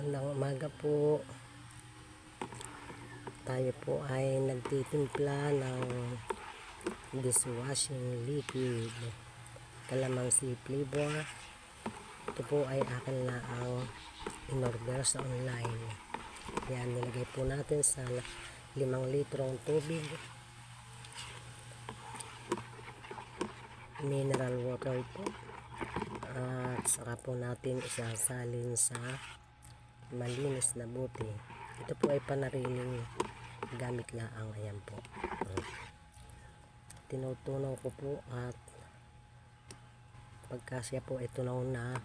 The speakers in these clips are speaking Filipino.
Magandang umaga po. Tayo po ay nagtitimpla ng dishwashing liquid calamansi flavor. Ito po ay akin na ang in-order sa online. Yan, nilagay po natin sa 5 litrong tubig, mineral water po, at saka po natin isasalin sa malinis na bote. Ito po ay panariling gamit laang. Ayan po, tinutunaw ko po, at pagkasya po ito na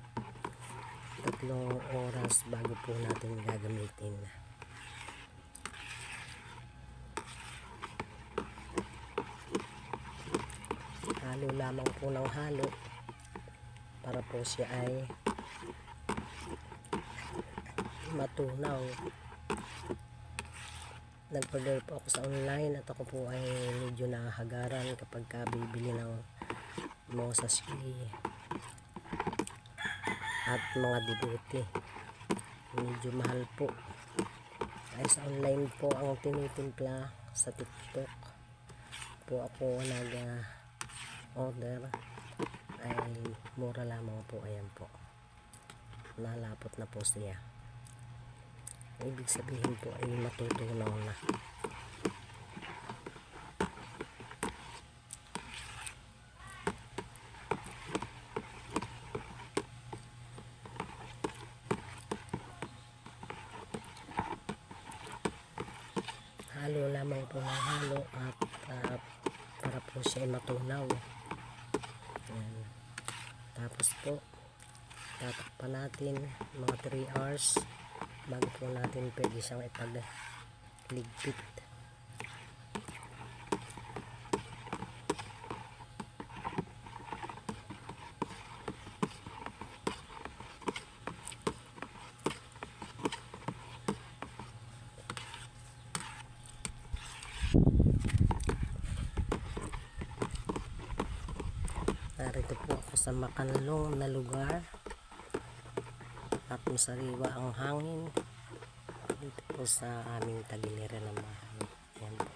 3 oras bago po natin gagamitin. Halo lamang po ng halo para po siya ay matunaw. Nag-order po ako sa online at ako po ay medyo nakahagaran kapag bibili ng mga sachet at mga dibuti. Medyo mahal po. Ay sa online po ang tinitimpla, sa TikTok po ako nag-order, ay mura lamang po. Ayan po, nalapot na po siya. Ibig sabihin po ay matutunaw na. Halo lamang po ng halo at para po siya ay matunaw. Ayan. Tapos po tatakpan natin mga 3 hours bago po natin pwede siyang ipagligpit. Narito po ako sa makanlong na lugar at masariwa ang hangin dito po sa aming tagiliran ng bahay. Ayan po.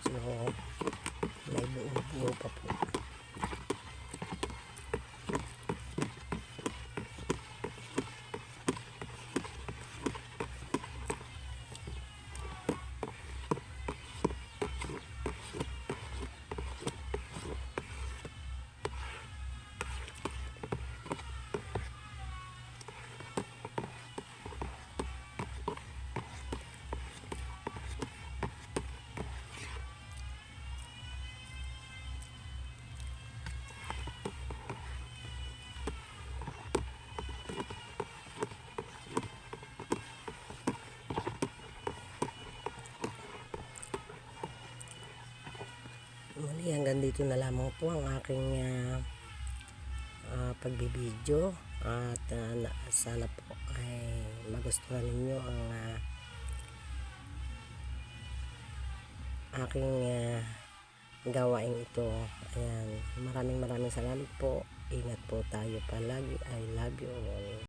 Medyo may buo-buo pa po. Muli, hanggang dito na lamang po ang aking pagbibideo, at sana po ay magustuhan ninyo ang aking gawain ito. Ayan, maraming salamat po. Ingat po tayo palagi. I love you all.